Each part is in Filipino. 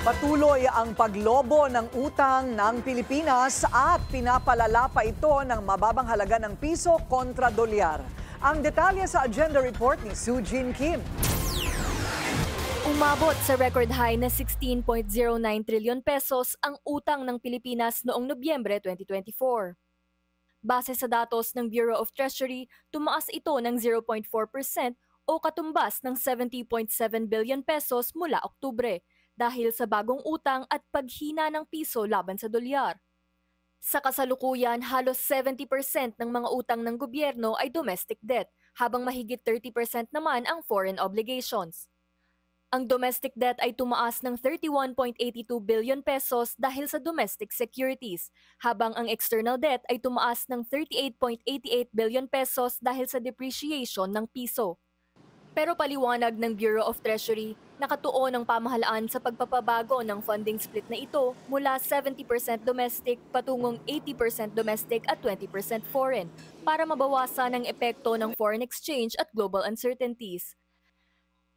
Patuloy ang paglobo ng utang ng Pilipinas at pinapalala pa ito ng mababang halaga ng piso kontra dolyar. Ang detalye sa agenda report ni Sujin Kim. Umabot sa record high na 16.09 trilyon pesos ang utang ng Pilipinas noong Nobyembre 2024. Base sa datos ng Bureau of Treasury, tumaas ito ng 0.4% o katumbas ng 70.7 billion pesos mula Oktubre dahil sa bagong utang at paghina ng piso laban sa dolyar. Sa kasalukuyan, halos 70% ng mga utang ng gobyerno ay domestic debt, habang mahigit 30% naman ang foreign obligations. Ang domestic debt ay tumaas ng 31.82 billion pesos dahil sa domestic securities, habang ang external debt ay tumaas ng 38.88 billion pesos dahil sa depreciation ng piso. Pero paliwanag ng Bureau of Treasury, nakatuon ang pamahalaan sa pagpapabago ng funding split na ito mula 70% domestic patungong 80% domestic at 20% foreign para mabawasan ang epekto ng foreign exchange at global uncertainties.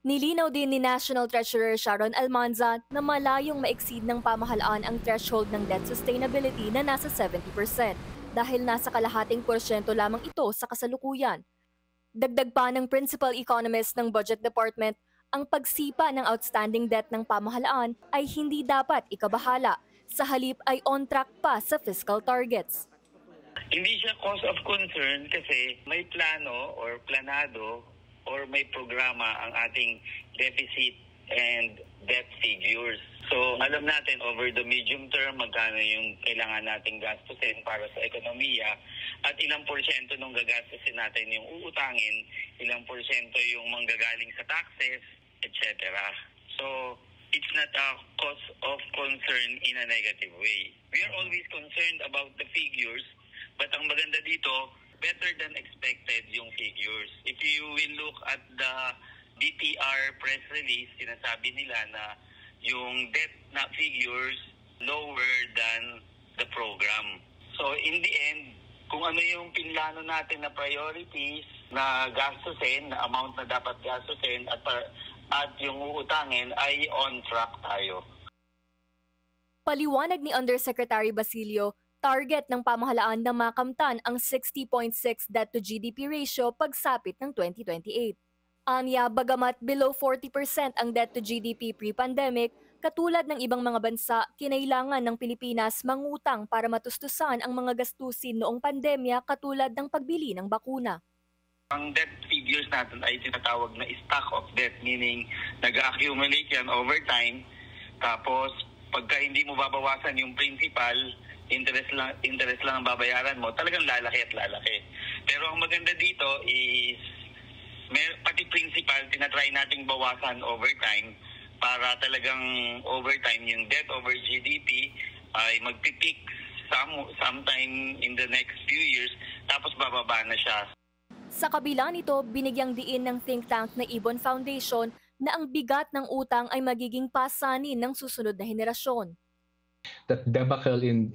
Nilinaw din ni National Treasurer Sharon Almanza na malayong ma-exceed ng pamahalaan ang threshold ng debt sustainability na nasa 70% dahil nasa kalahating porsyento lamang ito sa kasalukuyan. Dagdag pa ng principal economist ng Budget Department, ang pagsipa ng outstanding debt ng pamahalaan ay hindi dapat ikabahala. Sa halip ay on track pa sa fiscal targets. Hindi siya cause of concern kasi may plano or planado or may programa ang ating deficit and debt figures. So alam natin over the medium term magkano yung kailangan nating gastusin para sa ekonomiya at ilang porsyento nung gagastusin natin yung uutangin, ilang porsyento yung manggagaling sa taxes, etc. So it's not a cause of concern in a negative way. We are always concerned about the figures, but ang maganda dito, better than expected yung figures. If you will look at the DTR press release, sinasabi nila na yung debt na figures lower than the program. So in the end, kung ano yung pinlano natin na priorities na gastusin, na amount na dapat gastusin at yung uutangin ay on track tayo. Paliwanag ni Undersecretary Basilio, target ng pamahalaan na makamtan ang 60.6 debt to GDP ratio pagsapit ng 2028. Anya, bagamat below 40% ang debt to GDP pre-pandemic, katulad ng ibang mga bansa, kinailangan ng Pilipinas mangutang para matustusan ang mga gastusin noong pandemya katulad ng pagbili ng bakuna. Ang debt figures natin ay tinatawag na stock of debt, meaning nag-accumulate yan over time. Tapos pagka hindi mo babawasan yung principal, interest lang ang babayaran mo, talagang lalaki at lalaki. Pero ang maganda dito is pati principal, tinatry nating bawasan over time para talagang over time yung debt over GDP ay magpipik sometime in the next few years tapos bababa na siya. Sa kabila nito, binigyang diin ng think tank na Ibon Foundation na ang bigat ng utang ay magiging pasanin ng susunod na henerasyon. That debacle in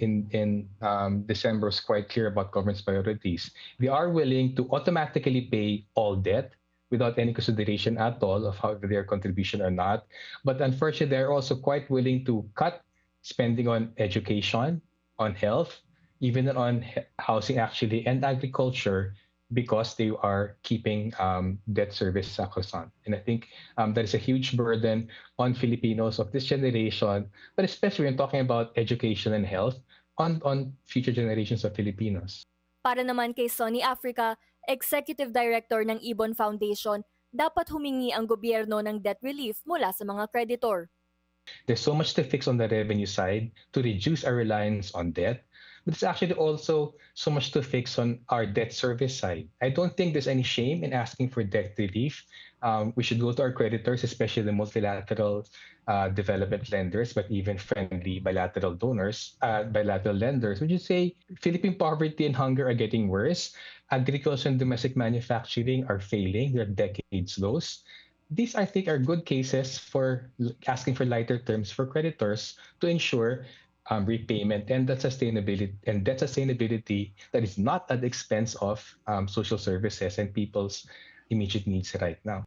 December was quite clear about government's priorities. They are willing to automatically pay all debt without any consideration at all of how their contribution or not. But unfortunately, they're also quite willing to cut spending on education, on health, even on housing actually, and agriculture because they are keeping debt service sacrosanct. And I think that is a huge burden on Filipinos of this generation, but especially when talking about education and health on future generations of Filipinos. Para naman kay Sony Africa, Executive Director ng Ibon Foundation, dapat humingi ang gobyerno ng debt relief mula sa mga kreditor. There's so much to fix on the revenue side to reduce our reliance on debt, but it's actually also so much to fix on our debt service side. I don't think there's any shame in asking for debt relief. We should go to our creditors, especially the multilateral development lenders, but even friendly bilateral donors, bilateral lenders. Would you say Philippine poverty and hunger are getting worse? Agriculture and domestic manufacturing are failing. They're decades lows. These, I think, are good cases for asking for lighter terms for creditors to ensure repayment and debt sustainability that is not at the expense of social services and people's immediate needs right now.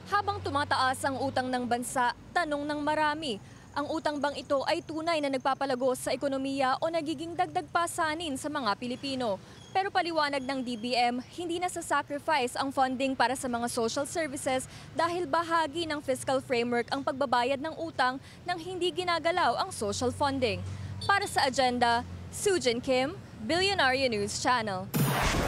Habang tumataas ang utang ng bansa, tanong ng marami, Ang utang bang ito ay tunay na nagpapalago sa ekonomiya o nagiging dagdag pasanin sa mga Pilipino? Pero paliwanag ng DBM, hindi na sasacrifice ang funding para sa mga social services dahil bahagi ng fiscal framework ang pagbabayad ng utang nang hindi ginagalaw ang social funding. Para sa agenda, Sujin Kim, Billionaire News Channel.